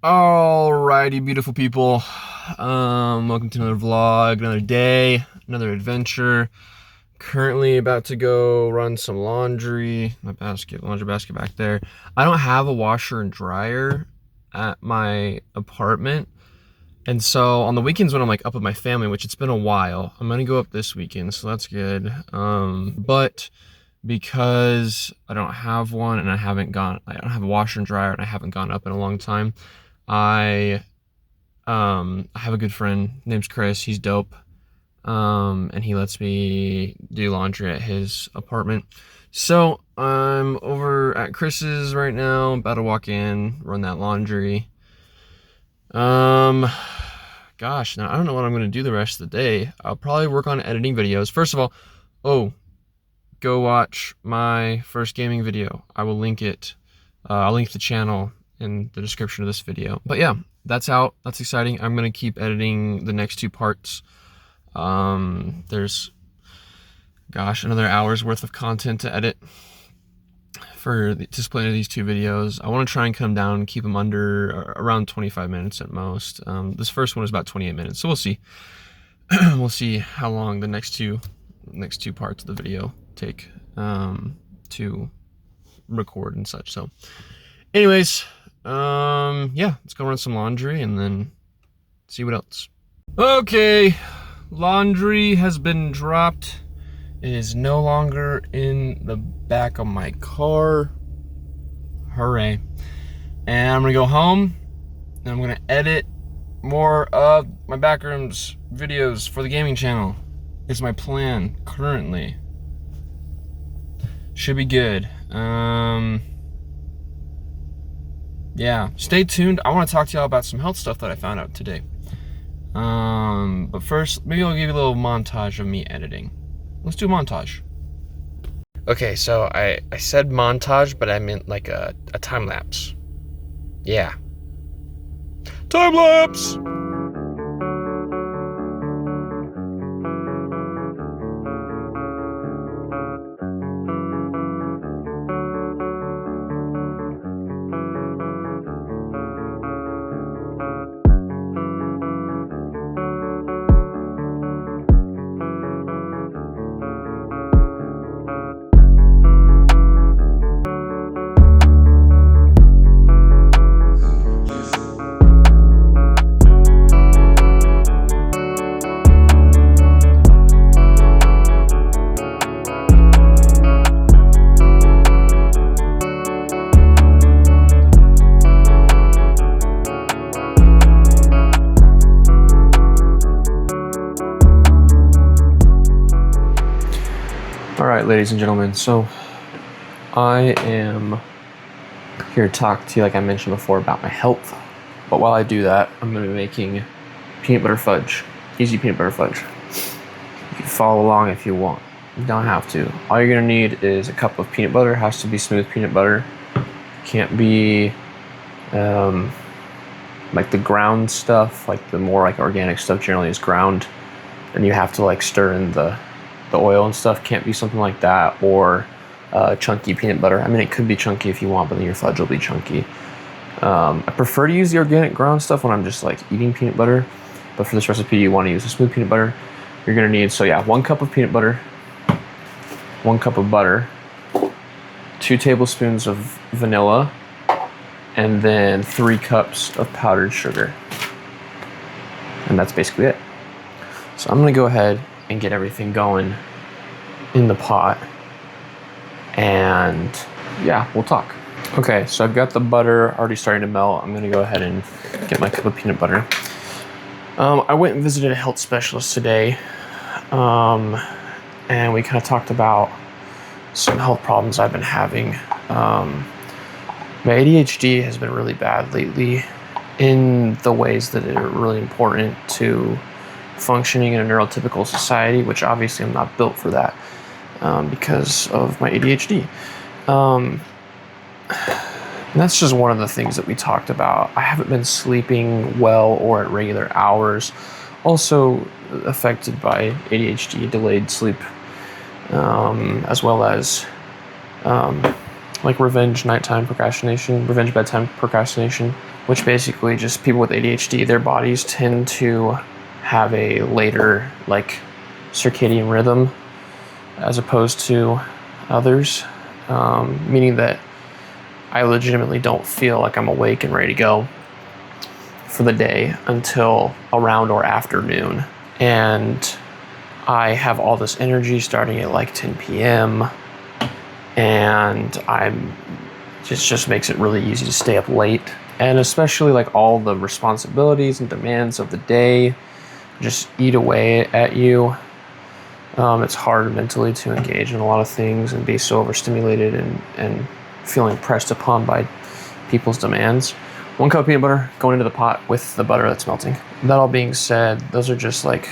Alrighty, beautiful people. Welcome to another vlog, another day, another adventure. Currently about to go run some laundry. My laundry basket back there. I don't have a washer and dryer at my apartment. And so on the weekends when I'm like up with my family, which it's been a while, I'm gonna go up this weekend, so that's good. But because I don't have one and I don't have a washer and dryer and I haven't gone up in a long time, I have a good friend, name's Chris. He's dope. And he lets me do laundry at his apartment. So I'm over at Chris's right now, about to walk in, run that laundry. Gosh, now I don't know what I'm gonna do the rest of the day. I'll probably work on editing videos. First of all, go watch my first gaming video. I will link it. I'll link the channel in the description of this video. But yeah, that's out. That's exciting. I'm gonna keep editing the next two parts. There's, another hour's worth of content to edit for the display of these two videos. I want to try and come down and keep them under around 25 minutes at most. This first one is about 28 minutes, so we'll see. We'll see how long the next two parts of the video take to record and such. So anyways, yeah, let's go run some laundry and then see what else. Okay, laundry has been dropped. It is no longer in the back of my car. Hooray. And I'm gonna go home and I'm gonna edit more of my backrooms videos for the gaming channel. Is my plan currently. Should be good. Yeah, stay tuned. I want to talk to y'all about some health stuff that I found out today. But first, maybe I'll give you a little montage of me editing. Let's do a montage. Okay, so I said montage, but I meant like a time lapse. Yeah. Time lapse! Alright, ladies and gentlemen, so I am here to talk to you, like I mentioned before, about my health. But while I do that, I'm going to be making peanut butter fudge. Easy peanut butter fudge. You can follow along if you want. You don't have to. All you're going to need is a cup of peanut butter. It has to be smooth peanut butter. Can't be like the ground stuff, like the more like organic stuff generally is ground. And you have to like stir in the oil and stuff. Can't be something like that, or chunky peanut butter. I mean, it could be chunky if you want, but then your fudge will be chunky. I prefer to use the organic ground stuff when I'm just like eating peanut butter, but for this recipe you want to use the smooth peanut butter. You're gonna need, so yeah, 1 cup of peanut butter, 1 cup of butter, 2 tablespoons of vanilla, and then 3 cups of powdered sugar. And that's basically it. So I'm gonna go ahead and get everything going in the pot, and yeah, we'll talk. Okay, so I've got the butter already starting to melt. I'm gonna go ahead and get my cup of peanut butter. I went and visited a health specialist today, and we kind of talked about some health problems I've been having. My ADHD has been really bad lately in the ways that are really important to functioning in a neurotypical society, which obviously I'm not built for that because of my ADHD. And that's just one of the things that we talked about. I haven't been sleeping well or at regular hours. Also affected by ADHD, delayed sleep, as well as like revenge bedtime procrastination. which basically just people with ADHD, their bodies tend to have a later like circadian rhythm as opposed to others, meaning that I legitimately don't feel like I'm awake and ready to go for the day until around or after noon. And I have all this energy starting at like 10 p.m. and just makes it really easy to stay up late. And especially like all the responsibilities and demands of the day just eat away at you. It's hard mentally to engage in a lot of things and be so overstimulated and feeling pressed upon by people's demands. 1 cup of peanut butter going into the pot with the butter that's melting. That all being said, those are just like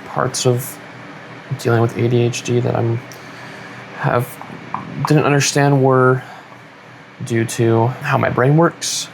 parts of dealing with ADHD that didn't understand were due to how my brain works,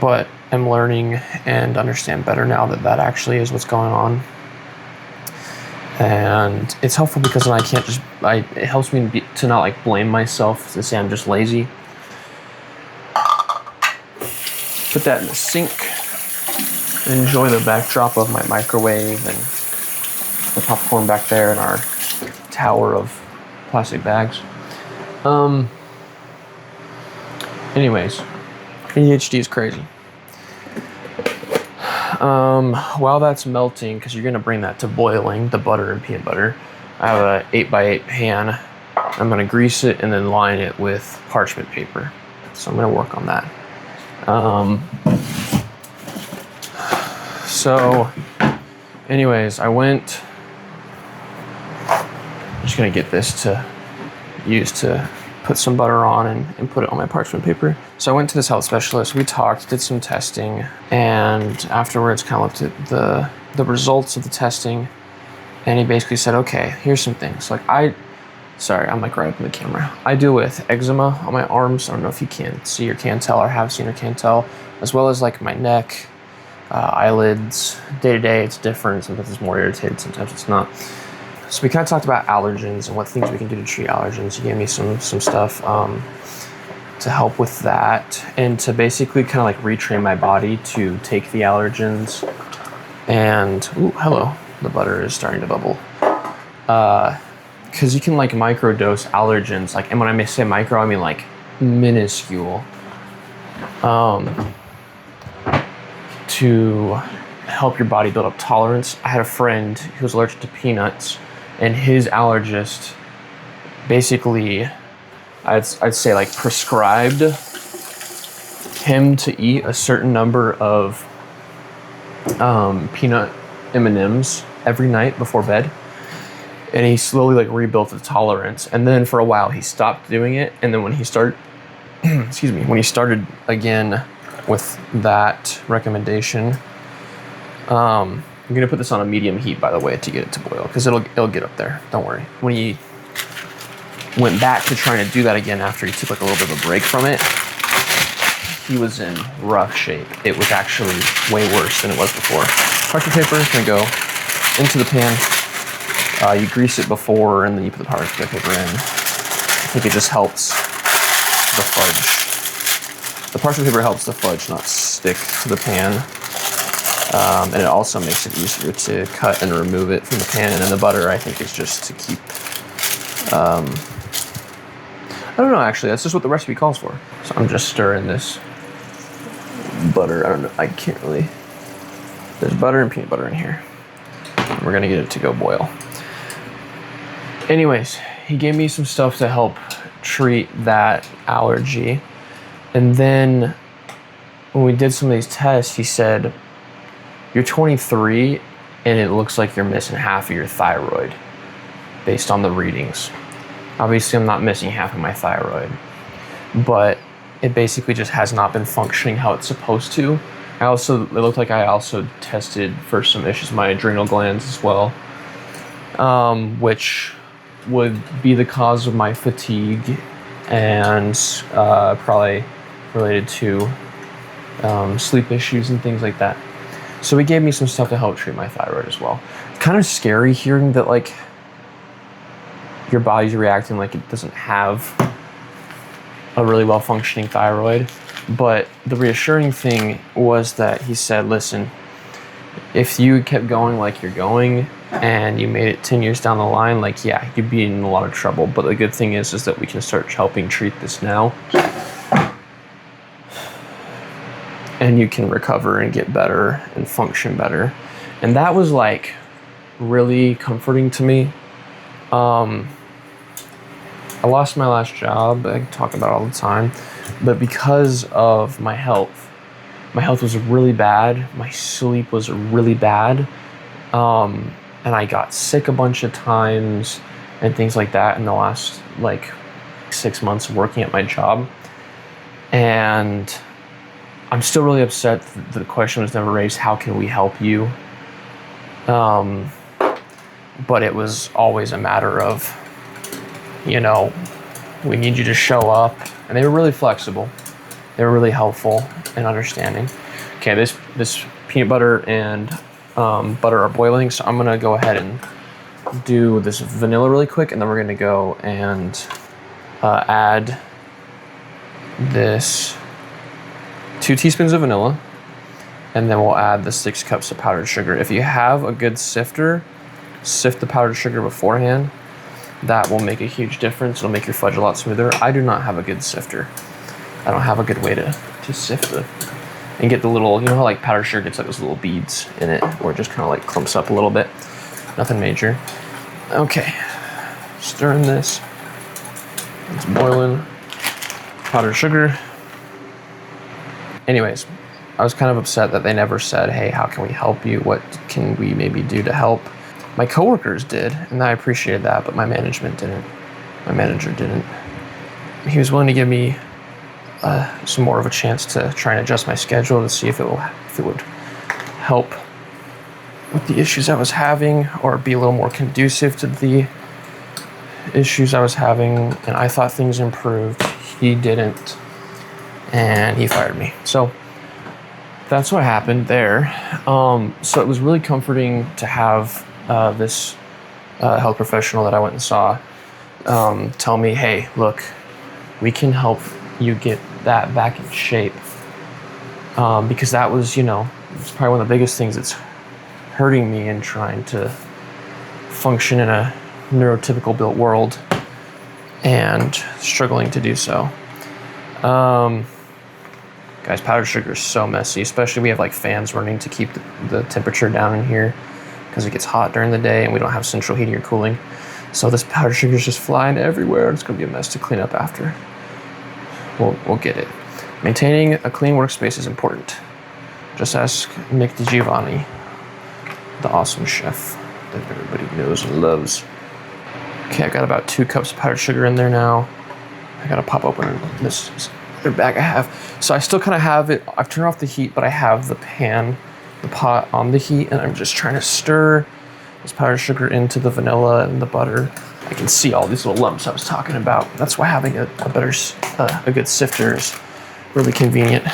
but I'm learning and understand better now that actually is what's going on. And it's helpful because then it helps me to not like blame myself to say I'm just lazy. Put that in the sink. Enjoy the backdrop of my microwave and the popcorn back there in our tower of plastic bags. Anyways, ADHD is crazy. While that's melting, because you're going to bring that to boiling, the butter and peanut butter, I have a 8x8 pan. I'm going to grease it and then line it with parchment paper. So I'm going to work on that. So anyways, I'm just going to get this to use to put some butter on and put it on my parchment paper. So I went to this health specialist, we talked, did some testing, and afterwards kind of looked at the results of the testing, and he basically said, okay, here's some things. Like I'm like right up in the camera. I deal with eczema on my arms. I don't know if you can see or can tell or have seen or can tell, as well as like my neck, eyelids. Day to day it's different. Sometimes it's more irritated, sometimes it's not. So we kind of talked about allergens and what things we can do to treat allergens. He gave me some stuff to help with that and to basically kind of like retrain my body to take the allergens. And, ooh, hello, the butter is starting to bubble. Because you can like microdose allergens, like, and when I say micro, I mean like minuscule, to help your body build up tolerance. I had a friend who was allergic to peanuts, and his allergist basically, I'd say like prescribed him to eat a certain number of peanut M&Ms every night before bed. And he slowly like rebuilt the tolerance. And then for a while he stopped doing it. And then when he started, when he started again with that recommendation, I'm gonna put this on a medium heat, by the way, to get it to boil, because it'll get up there. Don't worry. When he went back to trying to do that again after he took like a little bit of a break from it, he was in rough shape. It was actually way worse than it was before. Parchment paper is gonna go into the pan. You grease it before, and then you put the parchment paper in. I think it just helps the fudge. The parchment paper helps the fudge not stick to the pan. And it also makes it easier to cut and remove it from the pan. And then the butter, I think, is just to keep, I don't know, actually, that's just what the recipe calls for. So I'm just stirring this butter. I don't know, I can't really, there's butter and peanut butter in here. And we're gonna get it to go boil. Anyways, he gave me some stuff to help treat that allergy. And then when we did some of these tests, he said, you're 23 and it looks like you're missing half of your thyroid based on the readings. Obviously, I'm not missing half of my thyroid, but it basically just has not been functioning how it's supposed to. It looked like I also tested for some issues with my adrenal glands as well, which would be the cause of my fatigue and probably related to sleep issues and things like that. So he gave me some stuff to help treat my thyroid as well. It's kind of scary hearing that like your body's reacting like it doesn't have a really well functioning thyroid. But the reassuring thing was that he said, listen, if you kept going like you're going and you made it 10 years down the line, like, yeah, you'd be in a lot of trouble. But the good thing is that we can start helping treat this now. And you can recover and get better and function better. And that was like really comforting to me. I lost my last job. I talk about it all the time. But because of my health was really bad. My sleep was really bad. And I got sick a bunch of times and things like that in the last like 6 months of working at my job. And I'm still really upset that the question was never raised, how can we help you? But it was always a matter of, you know, we need you to show up. And they were really flexible. They were really helpful and understanding. Okay, this peanut butter and butter are boiling, so I'm gonna go ahead and do this vanilla really quick, and then we're gonna go and add this 2 teaspoons of vanilla, and then we'll add the 6 cups of powdered sugar. If you have a good sifter, sift the powdered sugar beforehand. That will make a huge difference. It'll make your fudge a lot smoother. I do not have a good sifter. I don't have a good way to sift it and get the little, you know how like powdered sugar gets like those little beads in it, where it just kind of like clumps up a little bit. Nothing major. Okay, stirring this. It's boiling. Powdered sugar. Anyways, I was kind of upset that they never said, hey, how can we help you? What can we maybe do to help? My coworkers did, and I appreciated that, but my management didn't. My manager didn't. He was willing to give me some more of a chance to try and adjust my schedule to see if it would help with the issues I was having, or be a little more conducive to the issues I was having. And I thought things improved. He didn't, and he fired me. So that's what happened there. So it was really comforting to have this health professional that I went and saw tell me, hey, look, we can help you get that back in shape. Because that was, you know, it's probably one of the biggest things that's hurting me in trying to function in a neurotypical built world and struggling to do so. Guys, powdered sugar is so messy, especially we have like fans running to keep the temperature down in here because it gets hot during the day and we don't have central heating or cooling. So this powdered sugar is just flying everywhere. It's going to be a mess to clean up after. We'll get it. Maintaining a clean workspace is important. Just ask Nick DiGiovanni, the awesome chef that everybody knows and loves. Okay, I've got about 2 cups of powdered sugar in there now. I gotta pop open this other bag I have. So I still kind of have it, I've turned off the heat, but I have the pot on the heat, and I'm just trying to stir this powdered sugar into the vanilla and the butter. I can see all these little lumps I was talking about. That's why having a good sifter is really convenient.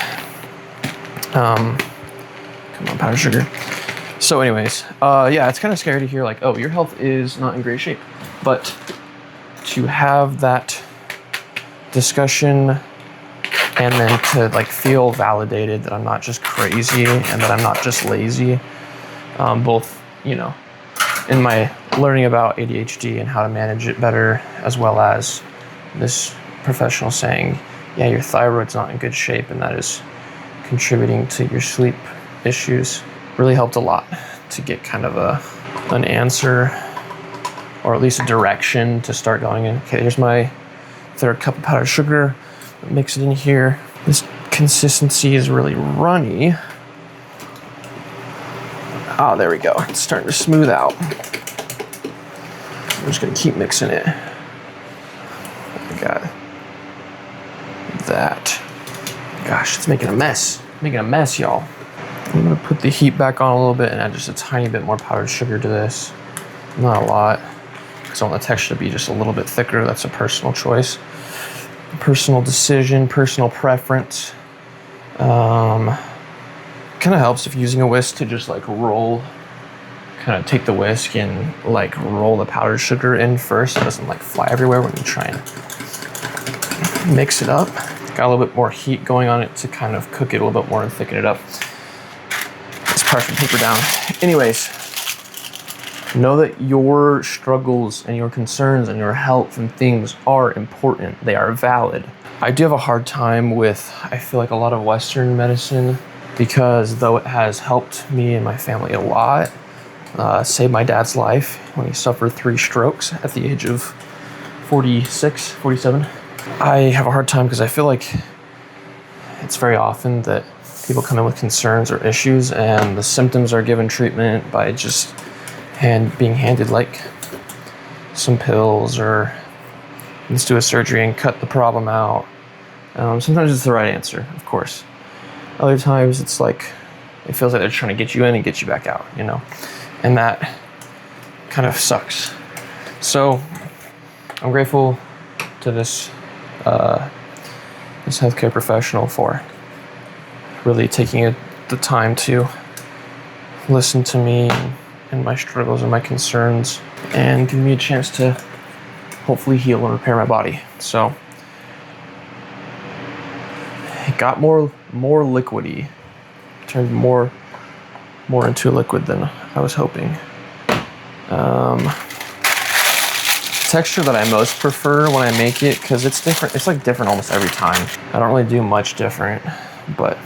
Come on, powdered sugar. So anyways, yeah, it's kind of scary to hear like, oh, your health is not in great shape. But to have that discussion and then to like feel validated that I'm not just crazy and that I'm not just lazy, both, you know, in my learning about ADHD and how to manage it better, as well as this professional saying, yeah, your thyroid's not in good shape and that is contributing to your sleep issues, really helped a lot to get kind of an answer, or at least a direction to start going in. Okay, here's my 3rd cup of powdered sugar. Mix it in here. This consistency is really runny. Oh, there we go. It's starting to smooth out. I'm just gonna keep mixing it. I got that. Gosh, it's making a mess. Making a mess, y'all. I'm gonna put the heat back on a little bit and add just a tiny bit more powdered sugar to this. Not a lot, because I want the texture to be just a little bit thicker. That's a personal choice. Personal decision, personal preference. Kind of helps if you're using a whisk to just like roll, kind of take the whisk and like roll the powdered sugar in first. It doesn't like fly everywhere when you try and mix it up. got a little bit more heat going on it to kind of cook it a little bit more and thicken it up. Let's parchment paper down. Anyways, know that your struggles and your concerns and your health and things are important. They are valid. I do have a hard time with, I feel like, a lot of Western medicine, because though it has helped me and my family a lot, saved my dad's life when he suffered 3 strokes at the age of 46, 47. I have a hard time because I feel like it's very often that people come in with concerns or issues and the symptoms are given treatment by just being handed like some pills or let's do a surgery and cut the problem out. Sometimes it's the right answer, of course. Other times it's like, it feels like they're trying to get you in and get you back out, you know? And that kind of sucks. So I'm grateful to this healthcare professional for really taking the time to listen to me and my struggles and my concerns and give me a chance to hopefully heal and repair my body. So it got more liquidy, turned more into liquid than I was hoping. Texture that I most prefer when I make it, because it's different, it's like different almost every time. I don't really do much different, but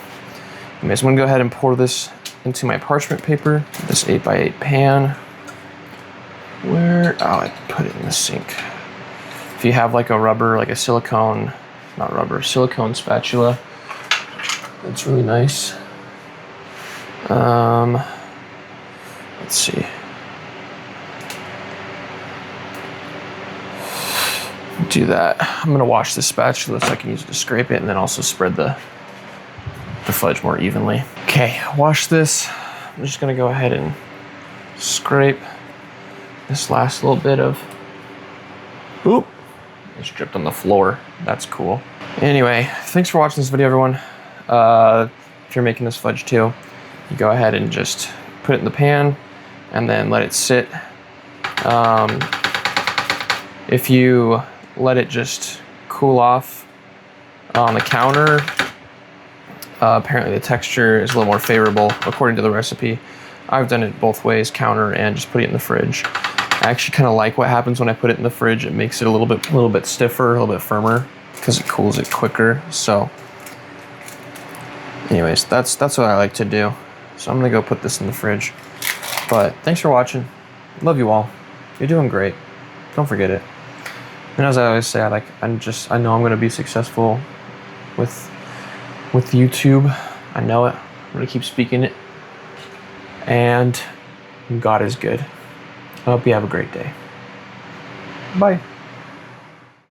anyways, I'm gonna go ahead and pour this into my parchment paper, this 8x8 pan. I put it in the sink. If you have like a rubber, like a silicone spatula, it's really nice. Let's see. Do that. I'm gonna wash this spatula so I can use it to scrape it and then also spread the fudge more evenly. Okay, wash this. I'm just gonna go ahead and scrape this last little bit of, oop, it's dripped on the floor. That's cool. Anyway, thanks for watching this video, everyone. If you're making this fudge too, you go ahead and just put it in the pan and then let it sit. If you let it just cool off on the counter, apparently the texture is a little more favorable according to the recipe. I've done it both ways, counter and just put it in the fridge. I actually kind of like what happens when I put it in the fridge. It makes it a little bit stiffer, a little bit firmer, because it cools it quicker. So anyways, that's what I like to do. So I'm gonna go put this in the fridge. But thanks for watching. Love you all. You're doing great. Don't forget it. And as I always say, I know I'm gonna be successful with YouTube. I know it. I'm gonna keep speaking it. And God is good. I hope you have a great day. Bye.